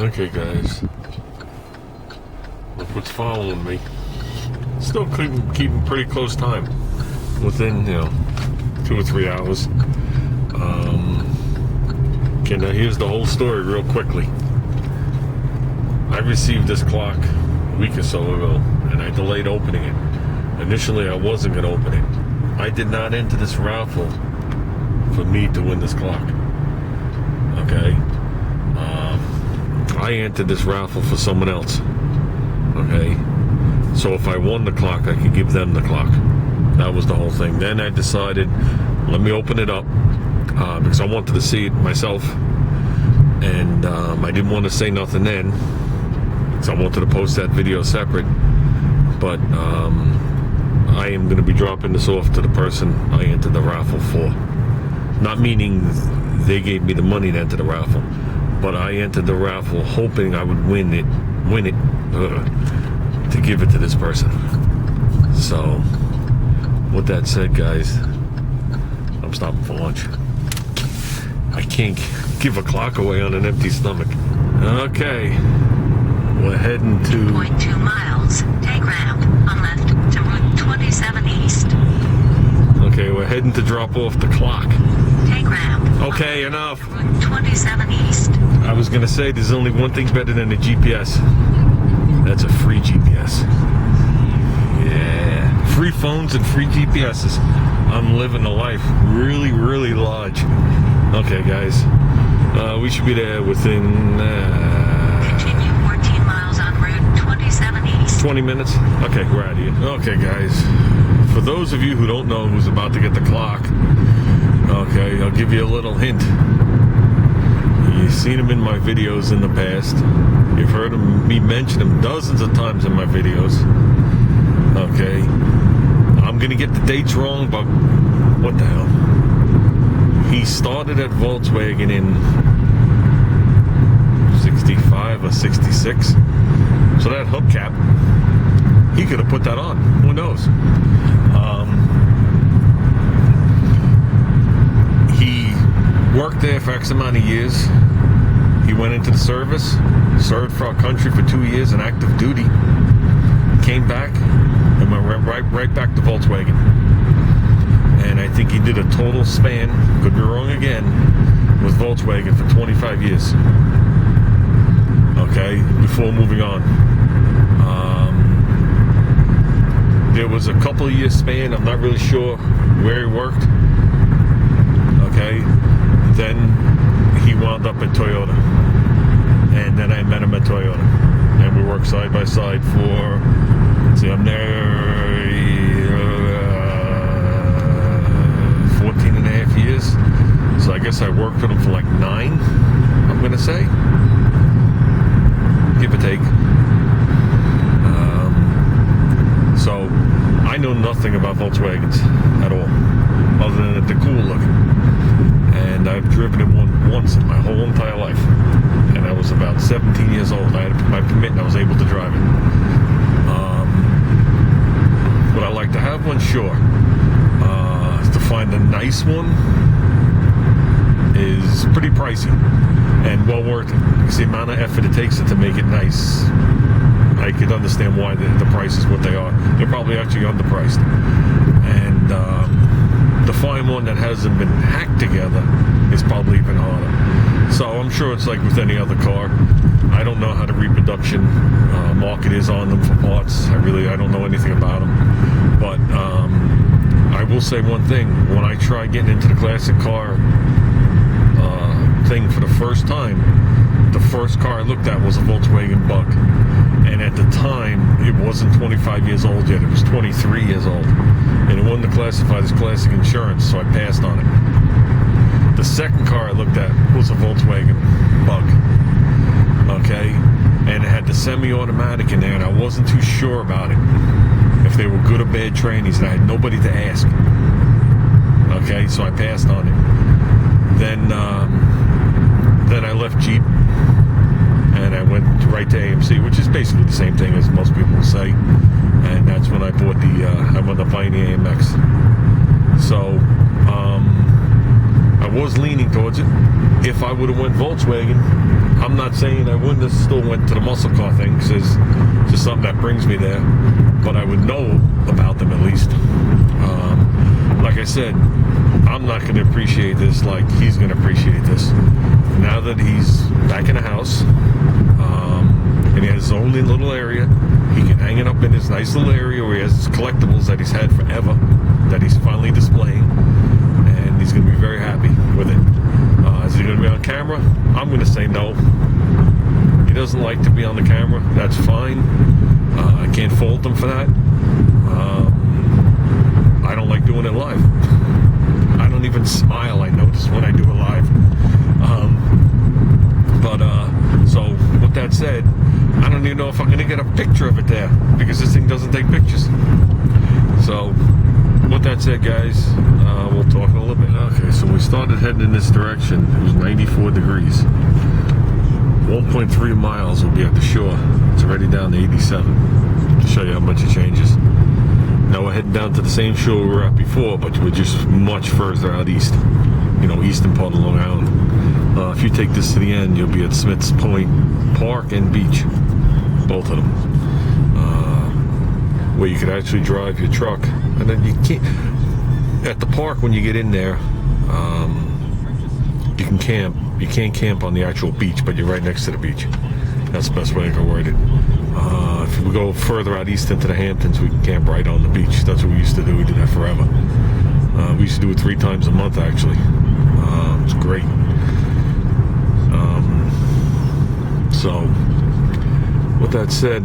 Okay, guys. Look what's following me. Still keeping pretty close time. Within, 2 or 3 hours. Okay, now here's the whole story real quickly. I received this clock a week or so ago, and I delayed opening it. Initially, I wasn't going to open it. I did not enter this raffle for me to win this clock. Okay? I entered this raffle for someone else. Okay? So if I won the clock, I could give them the clock. That was the whole thing. Then I decided, let me open it up, because I wanted to see it myself. And I didn't want to say nothing then, because I wanted to post that video separate. But I am going to be dropping this off to the person I entered the raffle for. Not meaning they gave me the money to enter the raffle, but I entered the raffle hoping I would win it, to give it to this person. So, with that said, guys, I'm stopping for lunch. I can't give a clock away on an empty stomach. Okay, we're heading to 2.2 miles. Take ramp on left to Route 27 East. Okay, we're heading to drop off the clock. Take ramp. Okay, enough. Route 27 East. I was gonna say there's only one thing better than a GPS. That's a free GPS. Yeah, free phones and free GPSs. I'm living a life really, really large. Okay, guys, we should be there within. Continue 14 miles on Route 27 East. 20 minutes? Okay, we're out of here. Okay, guys. For those of you who don't know who's about to get the clock, okay, I'll give you a little hint. You've seen him in my videos in the past. You've heard me mention him dozens of times in my videos. Okay. I'm going to get the dates wrong, but what the hell? He started at Volkswagen in 65 or 66. So that hubcap, he could have put that on. Who knows? He worked there for X amount of years. He went into the service, served for our country for 2 years in active duty, came back, and went right back to Volkswagen. And I think he did a total span, could be wrong again, with Volkswagen for 25 years. Okay, before moving on. There was a couple of years span, I'm not really sure where he worked. Okay, then he wound up at Toyota. And then I met him at Toyota. And we worked side by side for, I'm there 14 and a half years. So I guess I worked with him for like 9, I'm going to say. Give or take. So I know nothing about Volkswagens at all, other than that they're cool looking. And I've driven in one once in my whole entire life. And I was about 17 years old. I had my permit and I was able to drive it. Would I like to have one? Sure. To find a nice one is pretty pricey and well worth it, because the amount of effort it takes to make it nice, I could understand why the price is what they are. They're probably actually underpriced. And to find one that hasn't been hacked together is probably even harder. So I'm sure it's like with any other car. I don't know how the reproduction market is on them for parts. I don't know anything about them. But I will say one thing. When I tried getting into the classic car thing for the first time, the first car I looked at was a Volkswagen Bug. And at the time, it wasn't 25 years old yet. It was 23 years old. And it wasn't classified as classic insurance, so I passed on it. The second car I looked at was a Volkswagen Bug. Okay? And it had the semi-automatic in there, and I wasn't too sure about it. If they were good or bad trainees, and I had nobody to ask. Okay? So I passed on it. Then I left Jeep, and I went right to AMC, which is basically the same thing as most people will say. And that's when I bought I wound up buying the AMX. So, I was leaning towards it. If I would have went Volkswagen, I'm not saying I wouldn't have still went to the muscle car thing, because it's just something that brings me there. But I would know about them at least. Like I said, I'm not going to appreciate this like he's going to appreciate this. Now that he's back in the house, and he has his own little area, he can hang it up in his nice little area where he has his collectibles that he's had forever, that he's finally displaying, and he's going to be very happy with it. Is he going to be on camera? I'm going to say no. He doesn't like to be on the camera. That's fine. I can't fault him for that. I don't like doing it live. I don't even smile, I notice, when I do it live. So with that said, I don't even know if I'm going to get a picture of it there, because this thing doesn't take pictures. So with that said, guys, we'll talk in a little bit. Okay, so we started heading in this direction. It was 94 degrees. 1.3 miles will be at the shore. It's already down to 87, to show you how much it changes. Now we're heading down to the same shore we were at before, but we're just much further out east. You know, eastern part of Long Island. If you take this to the end, you'll be at Smith's Point Park and Beach. Both of them. Where you could actually drive your truck. And then you can't... At the park, when you get in there, you can camp. You can't camp on the actual beach, but you're right next to the beach. That's the best way I can word it. If we go further out east into the Hamptons, we can camp right on the beach. That's what we used to do. We did that forever. We used to do it 3 times a month, actually. It's great. So, with that said,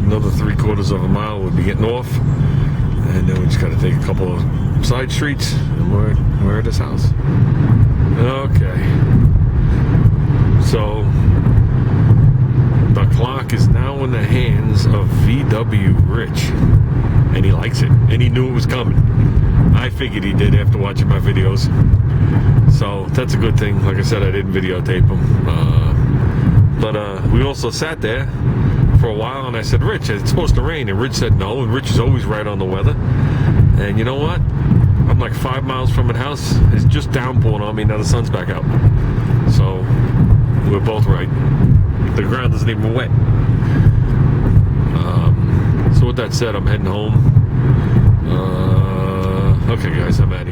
another 3/4 of a mile we'll be getting off, and then we just got to take a couple of side streets, and we're at his house. Okay. So, the clock is now in the hands of VWRich, and he likes it, and he knew it was coming. I figured he did after watching my videos, so that's a good thing. Like I said, I didn't videotape him, but we also sat there for a while, and I said, Rich, it's supposed to rain, and Rich said no, and Rich is always right on the weather. And you know what? I'm like 5 miles from the house. It's just downpouring on me. Now the sun's back out. So we're both right. The ground isn't even wet. So with that said, I'm heading home. Okay, guys, I'm out of here.